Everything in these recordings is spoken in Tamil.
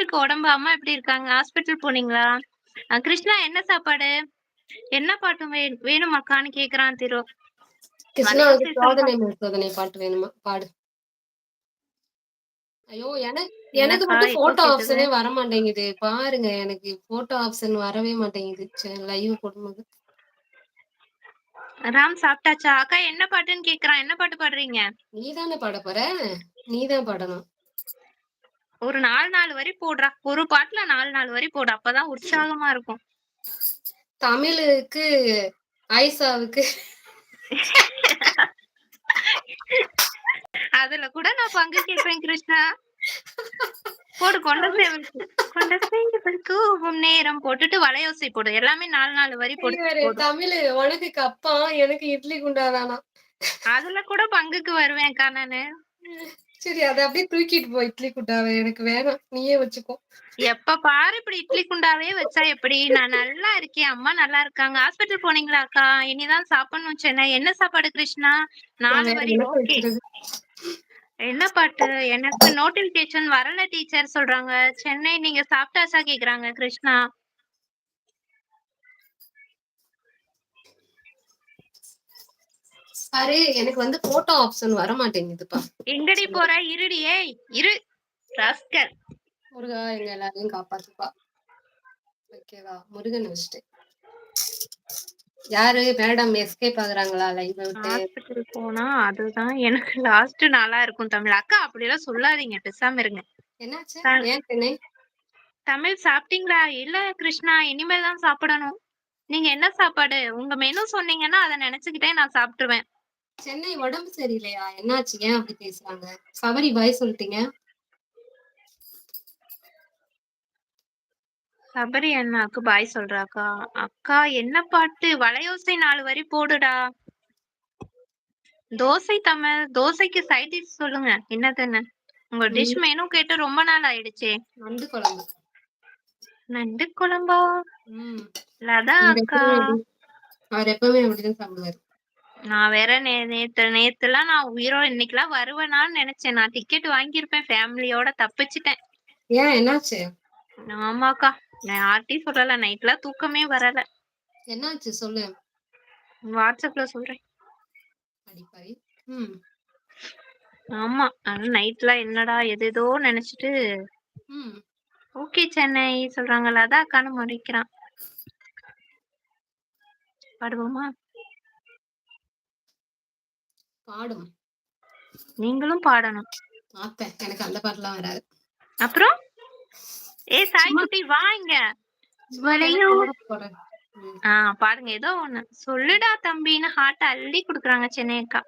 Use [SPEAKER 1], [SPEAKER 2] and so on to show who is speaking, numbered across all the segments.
[SPEAKER 1] இருக்கு உடம்பு? அம்மா எப்படி இருக்காங்க? ஹாஸ்பிட்டல் போனீங்களா? கிருஷ்ணா என்ன சாப்பாடு? என்ன பாட்டு வேணுமாக்கான்னு கேக்குறான் திரு.
[SPEAKER 2] கிருஷ்ணாவுக்கு சோதனை சோதனை பாட்டு வேணுமா? பாடு. ஐயோ! எனக்கு மட்டும் போட்டோ ஆப்ஷனே வர மாட்டேங்குது. பாருங்க, எனக்கு போட்டோ ஆப்ஷன் வரவே மாட்டேங்குது லைவ் போடும்போது.
[SPEAKER 1] ராம் சாப்பிட்டாச்சா? அக்கா என்ன பாட்டுன்னு கேக்குறான். என்ன பாட்டு பாடுறீங்க?
[SPEAKER 2] நீதானே பாட போற? நீதான் பாடணும்.
[SPEAKER 1] ஒரு 4 வரி போடுறா. ஒரு பாட்டுல 4 வரி போடு. அப்பதான் உற்சாகமா இருக்கும்.
[SPEAKER 2] தமிழுக்கு ஆயிஷாவுக்கு
[SPEAKER 1] அதுல கூட நான் பங்கு கேட்பேன் கிருஷ்ணா. போடு. கொண்ட சேவல் கூவும் நேரம் போட்டுட்டு வளையோசை போடு. எல்லாமே 4 வரி போடு.
[SPEAKER 2] தமிழ் உனக்கு கப்பா, எனக்கு இட்லி குண்டாதானா?
[SPEAKER 1] அதுல கூட பங்குக்கு வருவேன்க்கா நானு.
[SPEAKER 2] சரி, அத அப்படியே தூக்கிட்டு போ. இட்லி குண்டாவை எனக்கு வேணாம், நீயே வச்சுக்கோ.
[SPEAKER 1] எப்ப பாரு இப்படி இட்லி குண்டாவே வச்சா எப்படி? நான் நல்லா இருக்கேன், அம்மா நல்லா இருக்காங்க. ஹாஸ்பிட்டல் போனீங்களா அக்கா? இனிதான் சாப்பிடணும் சென்னை. என்ன சாப்பாடு கிருஷ்ணா? 4 வரி ஓகே. என்ன பாட்டு? எனக்கு நோட்டிபிகேஷன் வரல டீச்சர் சொல்றாங்க. சென்னை நீங்க சாப்பிட்டாச்சா கேக்குறாங்க கிருஷ்ணா.
[SPEAKER 2] பாரு, எனக்கு வந்து போட்டோ ஆப்ஷன் வர மாட்டேங்குதுப்பா.
[SPEAKER 1] எங்கடி போற? இருடி. ஏய் இரு ராஸ்கல்.
[SPEAKER 2] முருகா, எங்க எல்லாரையும் காப்பாத்துப்பா. ஓகேவா? முருகன் வச்சுட்டு யாரு மேடம் எஸ்கேப் ஆகுறாங்களா லைவ் விட்டு?
[SPEAKER 1] ஹாஸ்பிட்டல் போனா அதுதான் எனக்கு லாஸ்ட் நாளா இருக்கும். தமிழ் அக்கா அப்படியெல்லாம் சொல்லாதீங்க, பேசாம இருங்க.
[SPEAKER 2] என்னாச்சு? ஏன் சென்னை?
[SPEAKER 1] தமிழ் சாப்பிட்டீங்களா? இல்ல கிருஷ்ணா, இனிமேல் தான் சாப்பிடணும். நீங்க என்ன சாப்பாடு? உங்க மெனு சொன்னீங்கன்னா அதை நினைச்சுக்கிட்டே நான் சாப்பிட்டுருவேன்.
[SPEAKER 2] சென்னை உடம்பு சரியில்லையா? என்னாச்சு? ஏன் அப்படி பேசுறாங்க? சபரி பாய் சொல்லிட்டீங்க.
[SPEAKER 1] சபரி அண்ணாக்கு பாய் சொல்றாக்கா. அக்கா என்ன பாட்டு? வளையோசை 4 வரி போடுடா. தோசை தமிழ். தோசைக்கு சைட் டிஷ் சொல்லுங்க என்னதுன்னு. உங்க டிஷ் மெனு கேட்டு ரொம்ப நாள் ஆயிடுச்சே.
[SPEAKER 2] நண்டு குழம்பு.
[SPEAKER 1] நண்டு குழம்பா? லதா அக்கா.
[SPEAKER 2] அவர் எப்பவுமே அப்படிதான் சாப்பிடுவாரு.
[SPEAKER 1] நான் வேற நேத்துலாம் நான் உயிரோட இன்னைக்கெல்லாம் வருவேனான்னு நினைச்சேன். நான் டிக்கெட் வாங்கியிருப்பேன் ஃபேமிலியோட, தப்பிச்சிட்டேன்.
[SPEAKER 2] ஏன், என்னாச்சு?
[SPEAKER 1] ஆமாக்கா, நான் யார்கிட்டயும் சொல்லல. நைட்லாம் தூக்கமே வரல.
[SPEAKER 2] என்னாச்சு சொல்லு.
[SPEAKER 1] வாட்ஸ்அப்ல சொல்றேன்.
[SPEAKER 2] அடிப்பாய்.
[SPEAKER 1] ஆமா, ஆனா நைட்ல என்னடா எதேதோ நினைச்சிட்டு ஓகே சென்னை சொல்றாங்கல்ல, அதான் அக்கானு முடிக்கிறான். பாடுவோமா?
[SPEAKER 2] பாடும்.
[SPEAKER 1] நீங்களும் பாடணும்.
[SPEAKER 2] எனக்கு அந்த பாட்டுலாம் வராது.
[SPEAKER 1] அப்புறம் சாய் குட்டி வா இங்க. பாடுங்க ஏதோ ஒண்ணு. சொல்லுடா தம்பின்னு ஹார்ட் அள்ளி குடுக்குறாங்க சென்னை அக்கா.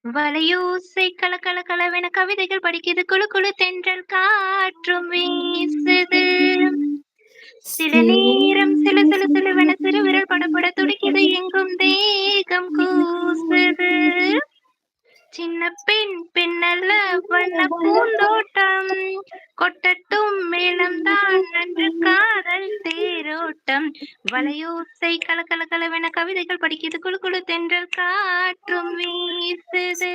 [SPEAKER 1] வலையோசை கல கல கலவென கவிதைகள் படிக்குது, குழு குழு தென்றல் காற்றும் வீசுது, சில நேரம் சிலு சிலு சிலுவென சிறு விரல் படப்பட துடிக்குது, எங்கும் தேகம் கூசுது, சின்ன பெண் பெண்ணல்ல வண்ண பூந்தோட்டம், கொட்டட்டும் மேளம்தான் நன்று காதல் தேரோட்டம், வலையோசை கல கல கலவென கவிதைகள் படிக்குது, குழு குழு தென்றல் காற்றும் வீசுது.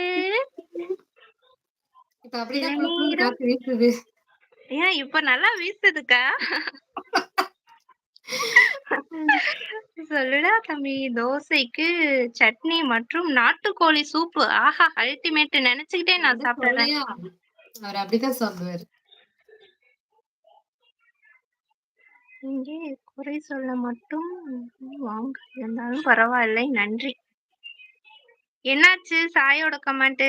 [SPEAKER 1] ஏன் இப்ப நல்லா வீசுதுக்கா? சொல்லுடா தம்பி. தோசைக்கு சட்னி மற்றும் நாட்டுக்கோழி சூப்பு. ஆஹா, அல்டிமேட். நினைச்சுக்கிட்டே நான் சாப்பிடுறேன்.
[SPEAKER 2] அவர் அப்படிதான் சாப்பிடுவாரு.
[SPEAKER 1] இங்கே குறை சொல்ல மட்டும் வாங்க இருந்தாலும் பரவாயில்லை, நன்றி. என்னாச்சு சாயோட கமெண்ட்?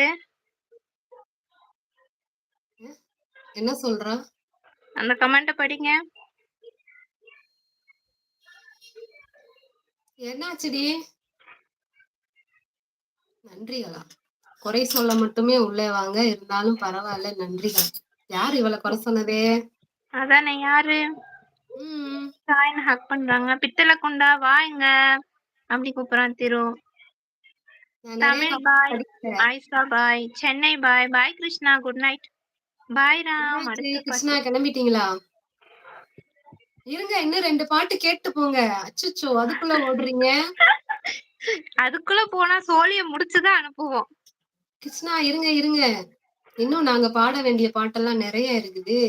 [SPEAKER 2] என்ன சொல்றா?
[SPEAKER 1] அந்த கமெண்ட படிங்க.
[SPEAKER 2] என்னாச்சுடி? நன்றிகளா? குறை சொல்ல மட்டுமே உள்ளே வாங்க, இருந்தாலும் பரவாயில்ல, நன்றிகள். யாரு இவளை குறை சொன்னதே?
[SPEAKER 1] அதானே யாரு? சாய்னு ஹக் பண்றாங்க. பித்தளை குண்டா வாங்க அப்படி கூப்பிடுறான் திரு. தமிழ் பாய், ஆயிஷா பாய், சென்னை பாய், பாய் கிருஷ்ணா, குட் நைட். பாய் ராம்.
[SPEAKER 2] கிருஷ்ணா கிளம்பிட்டீங்களா? இருங்க, இன்னும் 2 பாட்டு கேட்டு போங்க. அச்சச்சோ, அதுக்குள்ள ஓடுறீங்க.
[SPEAKER 1] அதுக்குள்ள போனா சோழிய முடிச்சுதான் அனுப்புவோம்.
[SPEAKER 2] கிருஷ்ணா இருங்க, இன்னும் நாங்க பாட வேண்டிய பாட்டெல்லாம் நிறைய இருக்குது.